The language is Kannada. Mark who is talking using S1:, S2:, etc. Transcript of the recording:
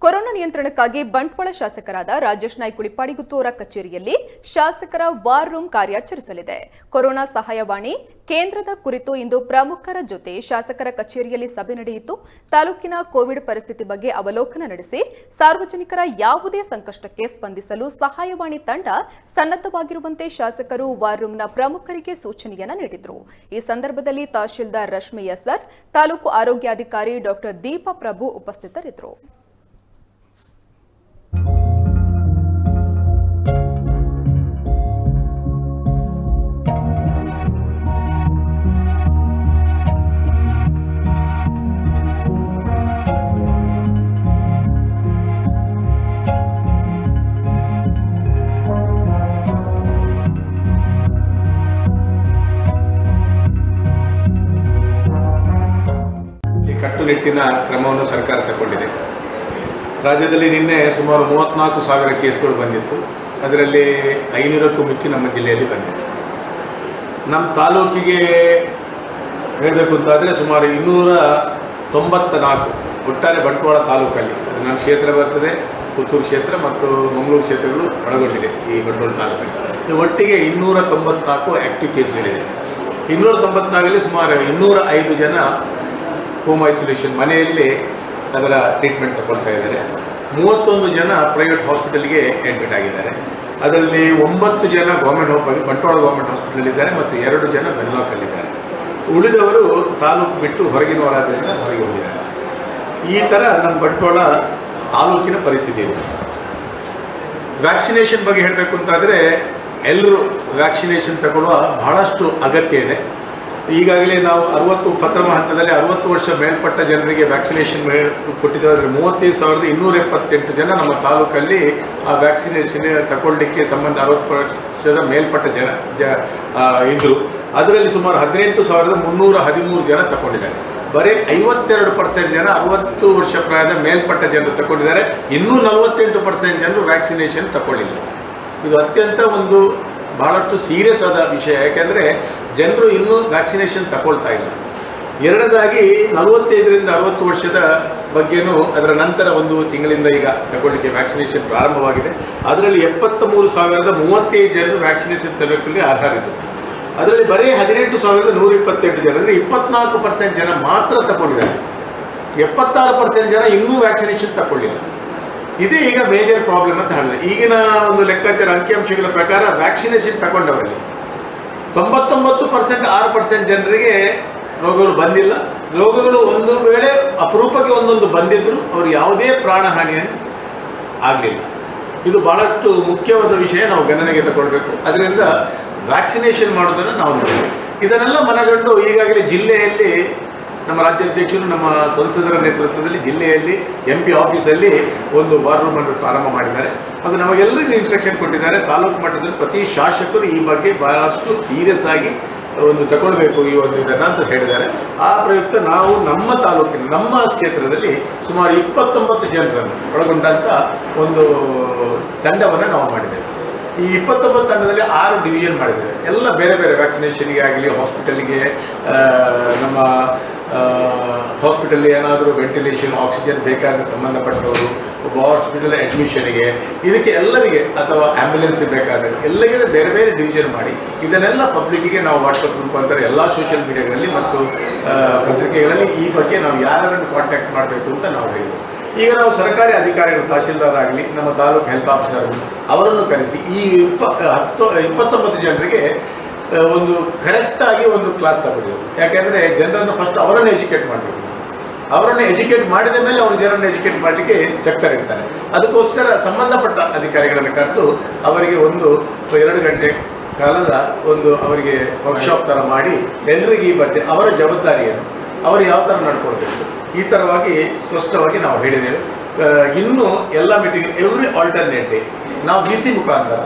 S1: ಕೊರೋನಾ ನಿಯಂತ್ರಣಕ್ಕಾಗಿ ಬಂಟ್ವಾಳ ಶಾಸಕರಾದ ರಾಜೇಶ್ ನಾಯ್ಕ ಉಳಿಪಾಡಿಗುತ್ತು ಅವರ ಕಚೇರಿಯಲ್ಲಿ ಶಾಸಕರ ವಾರ್ ರೂಮ್ ಕಾರ್ಯಾಚರಿಸಲಿದೆ. ಕೊರೋನಾ ಸಹಾಯವಾಣಿ ಕೇಂದ್ರದ ಕುರಿತು ಇಂದು ಪ್ರಮುಖರ ಜೊತೆ ಶಾಸಕರ ಕಚೇರಿಯಲ್ಲಿ ಸಭೆ ನಡೆಯಿತು. ತಾಲೂಕಿನ ಕೋವಿಡ್ ಪರಿಸ್ಥಿತಿ ಬಗ್ಗೆ ಅವಲೋಕನ ನಡೆಸಿ ಸಾರ್ವಜನಿಕರ ಯಾವುದೇ ಸಂಕಷ್ಟಕ್ಕೆ ಸ್ಪಂದಿಸಲು ಸಹಾಯವಾಣಿ ತಂಡ ಸನ್ನದ್ಧವಾಗಿರುವಂತೆ ಶಾಸಕರು ವಾರ್ ರೂಮ್ನ ಪ್ರಮುಖರಿಗೆ ಸೂಚನೆಯನ್ನ ನೀಡಿದರು. ಈ ಸಂದರ್ಭದಲ್ಲಿ ತಹಶೀಲ್ದಾರ್ ರಶ್ಮಿ ಎಸ್ಆರ್, ತಾಲೂಕು ಆರೋಗ್ಯಾಧಿಕಾರಿ ಡಾಕ್ಟರ್ ದೀಪಾ ಪ್ರಭು ಉಪಸ್ಥಿತರಿದ್ದರು.
S2: ಕಟ್ಟುನಿಟ್ಟಿನ ಕ್ರಮವನ್ನು ಸರ್ಕಾರ ತಗೊಂಡಿದೆ. ರಾಜ್ಯದಲ್ಲಿ ನಿನ್ನೆ ಸುಮಾರು 34,000 ಕೇಸ್ಗಳು ಬಂದಿತ್ತು. ಅದರಲ್ಲಿ 500ಕ್ಕೂ ಮಿಕ್ಕಿ ನಮ್ಮ ಜಿಲ್ಲೆಯಲ್ಲಿ ಬಂದಿದೆ. ನಮ್ಮ ತಾಲೂಕಿಗೆ ಹೇಳಬೇಕು ಅಂತಾದರೆ ಸುಮಾರು 294 ಒಟ್ಟಾರೆ ಬಂಟ್ವಾಳ ತಾಲೂಕಲ್ಲಿ, ಅದು ನನ್ನ ಕ್ಷೇತ್ರ ಬರ್ತದೆ, ಪುತ್ತೂರು ಕ್ಷೇತ್ರ ಮತ್ತು ಮಂಗಳೂರು ಕ್ಷೇತ್ರಗಳು ಒಳಗೊಂಡಿದೆ ಈ ಬಂಟ್ವಾಳ ತಾಲೂಕಲ್ಲಿ. ಒಟ್ಟಿಗೆ 294 ಆ್ಯಕ್ಟಿವ್ ಕೇಸ್ಗಳಿದೆ. 294ರಲ್ಲಿ ಸುಮಾರು 205 ಜನ ಹೋಮ್ ಐಸೋಲೇಷನ್ ಮನೆಯಲ್ಲಿ ಅದರ ಟ್ರೀಟ್ಮೆಂಟ್ ತಗೊಳ್ತಾ ಇದ್ದಾರೆ. 31 ಜನ ಪ್ರೈವೇಟ್ ಹಾಸ್ಪಿಟಲ್ಗೆ ಅಡ್ಮಿಟ್ ಆಗಿದ್ದಾರೆ. ಅದರಲ್ಲಿ 9 ಜನ ಬಂಟ್ವಾಳ ಗೌರ್ಮೆಂಟ್ ಹಾಸ್ಪಿಟಲ್ ಮತ್ತು 2 ಜನ ಬೆನ್ಲಾಕಲ್ಲಿದ್ದಾರೆ. ಉಳಿದವರು ತಾಲೂಕು ಬಿಟ್ಟು ಹೊರಗಿನವರಾದ್ದರಿಂದ ಹೊರಗೆ ಹೋಗಿದ್ದಾರೆ. ಈ ಥರ ನಮ್ಮ ಬಂಟ್ವಾಳ ತಾಲೂಕಿನ ಪರಿಸ್ಥಿತಿ ಇದೆ. ವ್ಯಾಕ್ಸಿನೇಷನ್ ಬಗ್ಗೆ ಹೇಳಬೇಕು ಅಂತಾದರೆ ಎಲ್ಲರೂ ವ್ಯಾಕ್ಸಿನೇಷನ್ ತಗೊಳ್ಳುವ ಬಹಳಷ್ಟು ಅಗತ್ಯ ಇದೆ. ಈಗಾಗಲೇ ನಾವು 60 ಪ್ರಥಮ ಹಂತದಲ್ಲಿ 60 ವರ್ಷ ಮೇಲ್ಪಟ್ಟ ಜನರಿಗೆ ವ್ಯಾಕ್ಸಿನೇಷನ್ ಕೊಟ್ಟಿದ್ದಾರೆ. 35,278 ಜನ ನಮ್ಮ ತಾಲೂಕಲ್ಲಿ ಆ ವ್ಯಾಕ್ಸಿನೇಷನ್ ತಗೊಳ್ಳಿಕ್ಕೆ ಸಂಬಂಧ 60 ವರ್ಷದ ಮೇಲ್ಪಟ್ಟ ಜನ ಇದ್ದರು. ಅದರಲ್ಲಿ ಸುಮಾರು 18,313 ಜನ ತಗೊಂಡಿದ್ದಾರೆ. ಬರೀ 52% ಜನ 60 ವರ್ಷ ಪ್ರಾಯದ ಮೇಲ್ಪಟ್ಟ ಜನರು ತಗೊಂಡಿದ್ದಾರೆ. ಇನ್ನೂ 48% ಜನರು ವ್ಯಾಕ್ಸಿನೇಷನ್ ತಗೊಳ್ಳಿಲ್ಲ. ಇದು ಅತ್ಯಂತ ಒಂದು ಬಹಳಷ್ಟು ಸೀರಿಯಸ್ ಆದ ವಿಷಯ. ಯಾಕೆಂದರೆ ಜನರು ಇನ್ನೂ ವ್ಯಾಕ್ಸಿನೇಷನ್ ತಗೊಳ್ತಾ ಇಲ್ಲ. ಎರಡನೇದಾಗಿ 45ರಿಂದ 60 ವರ್ಷದ ಬಗ್ಗೆನೂ ಅದರ ನಂತರ 1 ತಿಂಗಳಿಂದ ಈಗ ತಗೊಳ್ಳಿಕ್ಕೆ ವ್ಯಾಕ್ಸಿನೇಷನ್ ಪ್ರಾರಂಭವಾಗಿದೆ. ಅದರಲ್ಲಿ 73,035 ಜನರು ವ್ಯಾಕ್ಸಿನೇಷನ್ ತಗೊಳ್ಳಿಕ್ಕೆ ಅರ್ಹರಿದ್ದರು. ಅದರಲ್ಲಿ ಬರೀ 18,128 ಜನ, ಅಂದರೆ 24% ಜನ ಮಾತ್ರ ತಗೊಂಡಿದ್ದಾರೆ. 76% ಜನ ಇನ್ನೂ ವ್ಯಾಕ್ಸಿನೇಷನ್ ತಗೊಳ್ಳಿಲ್ಲ. ಇದೇ ಈಗ ಮೇಜರ್ ಪ್ರಾಬ್ಲಮ್ ಅಂತ ಹೇಳಿದೆ. ಈಗಿನ ಒಂದು ಲೆಕ್ಕಾಚಾರ ಅಂಕಿಅಂಶಗಳ ಪ್ರಕಾರ ವ್ಯಾಕ್ಸಿನೇಷನ್ ತಗೊಂಡವರಲ್ಲಿ 99% 6% ಜನರಿಗೆ ರೋಗಗಳು ಬಂದಿಲ್ಲ. ರೋಗಗಳು ಒಂದು ವೇಳೆ ಅಪರೂಪಕ್ಕೆ ಒಂದೊಂದು ಬಂದಿದ್ದರೂ ಅವರು ಯಾವುದೇ ಪ್ರಾಣಹಾನಿಯನ್ನು ಆಗಲಿಲ್ಲ. ಇದು ಬಹಳಷ್ಟು ಮುಖ್ಯವಾದ ವಿಷಯ, ನಾವು ಗಣನೆಗೆ ತಗೊಳ್ಬೇಕು. ಅದರಿಂದ ವ್ಯಾಕ್ಸಿನೇಷನ್ ಮಾಡೋದನ್ನು ನಾವು ನೋಡಬೇಕು. ಇದನ್ನೆಲ್ಲ ಮನಗಂಡು ಈಗಾಗಲೇ ಜಿಲ್ಲೆಯಲ್ಲಿ ನಮ್ಮ ರಾಜ್ಯಾಧ್ಯಕ್ಷರು ನಮ್ಮ ಸಂಸದರ ನೇತೃತ್ವದಲ್ಲಿ ಜಿಲ್ಲೆಯಲ್ಲಿ MP ಆಫೀಸಲ್ಲಿ ಒಂದು ವಾರ್ ರೂಮ್ ಅನ್ನು ಪ್ರಾರಂಭ ಮಾಡಿದ್ದಾರೆ. ಅದು ನಮಗೆಲ್ಲರಿಗೂ ಇನ್ಸ್ಟ್ರಕ್ಷನ್ ಕೊಟ್ಟಿದ್ದಾರೆ. ತಾಲೂಕು ಮಟ್ಟದಲ್ಲಿ ಪ್ರತಿ ಶಾಸಕರು ಈ ಬಗ್ಗೆ ಬಹಳಷ್ಟು ಸೀರಿಯಸ್ ಆಗಿ ಒಂದು ತಗೊಳ್ಬೇಕು ಈ ಒಂದು ಇದನ್ನು ಅಂತ ಹೇಳಿದ್ದಾರೆ. ಆ ಪ್ರಯುಕ್ತ ನಾವು ನಮ್ಮ ತಾಲೂಕಿನ ನಮ್ಮ ಕ್ಷೇತ್ರದಲ್ಲಿ ಸುಮಾರು 29 ಜನರನ್ನು ಒಳಗೊಂಡಂಥ ಒಂದು ತಂಡವನ್ನು ನಾವು ಮಾಡಿದ್ದೇವೆ. ಈ 29 ತಂಡದಲ್ಲಿ 6 ಡಿವಿಷನ್ ಮಾಡಿದ್ದೇವೆ. ಎಲ್ಲ ಬೇರೆ ಬೇರೆ ವ್ಯಾಕ್ಸಿನೇಷನ್ಗೆ ಆಗಲಿ, ಹಾಸ್ಪಿಟಲ್ಗೆ, ನಮ್ಮ ಹಾಸ್ಪಿಟಲ್ ಏನಾದರೂ ವೆಂಟಿಲೇಷನ್ ಆಕ್ಸಿಜನ್ ಬೇಕಾದ ಸಂಬಂಧಪಟ್ಟವರು, ಒಬ್ಬ ಹಾಸ್ಪಿಟಲ್ ಅಡ್ಮಿಷನ್ಗೆ, ಇದಕ್ಕೆ ಎಲ್ಲರಿಗೆ ಅಥವಾ ಆ್ಯಂಬುಲೆನ್ಸ್ಗೆ ಬೇಕಾದರೆ ಎಲ್ಲರಿಗೆ ಬೇರೆ ಬೇರೆ ಡಿವಿಷನ್ ಮಾಡಿ ಇದನ್ನೆಲ್ಲ ಪಬ್ಲಿಕ್ಕಿಗೆ ನಾವು ವಾಟ್ಸಪ್ ಮುಖಾಂತರ ಎಲ್ಲ ಸೋಷಿಯಲ್ ಮೀಡಿಯಾಗಳಲ್ಲಿ ಮತ್ತು ಪತ್ರಿಕೆಗಳಲ್ಲಿ ಈ ಬಗ್ಗೆ ನಾವು ಯಾರನ್ನು ಕಾಂಟ್ಯಾಕ್ಟ್ ಮಾಡಬೇಕು ಅಂತ ನಾವು ಹೇಳಿದ್ವಿ. ಈಗ ನಾವು ಸರ್ಕಾರಿ ಅಧಿಕಾರಿಗಳು, ತಹಶೀಲ್ದಾರ್ ಆಗಲಿ, ನಮ್ಮ ತಾಲೂಕು ಹೆಲ್ತ್ ಆಫೀಸರ್ ಅವರನ್ನು ಕರೆಸಿ ಈ 29 ಜನರಿಗೆ ಒಂದು ಕರೆಕ್ಟಾಗಿ ಒಂದು ಕ್ಲಾಸ್ ತಗೊಳ್ಬೇಕು. ಯಾಕೆಂದರೆ ಜನರನ್ನು ಫಸ್ಟ್ ಅವರನ್ನು ಎಜುಕೇಟ್ ಮಾಡಬೇಕು. ಅವರನ್ನು ಎಜುಕೇಟ್ ಮಾಡಿದ ಮೇಲೆ ಅವರು ಜನರನ್ನು ಎಜುಕೇಟ್ ಮಾಡಲಿಕ್ಕೆ ಶಕ್ತರಿರ್ತಾರೆ. ಅದಕ್ಕೋಸ್ಕರ ಸಂಬಂಧಪಟ್ಟ ಅಧಿಕಾರಿಗಳನ್ನು ಕರೆದು ಅವರಿಗೆ 1-2 ಗಂಟೆ ಕಾಲದ ಅವರಿಗೆ ವರ್ಕ್ಶಾಪ್ ಥರ ಮಾಡಿ ಎಲ್ಲರಿಗೆ ಈ ಬಗ್ಗೆ ಅವರ ಜವಾಬ್ದಾರಿಯನ್ನು ಅವರು ಯಾವ ಥರ ನಡ್ಕೊಳ್ಬೇಕು ಈ ಥರವಾಗಿ ಸ್ಪಷ್ಟವಾಗಿ ನಾವು ಹೇಳಿದ್ದೇವೆ. ಇನ್ನೂ ಎಲ್ಲ ಮೀಟಿಂಗ್ ಎವ್ರಿ ಆಲ್ಟರ್ನೇಟ್ ಡೇ ನಾವು VC ಮುಖಾಂತರ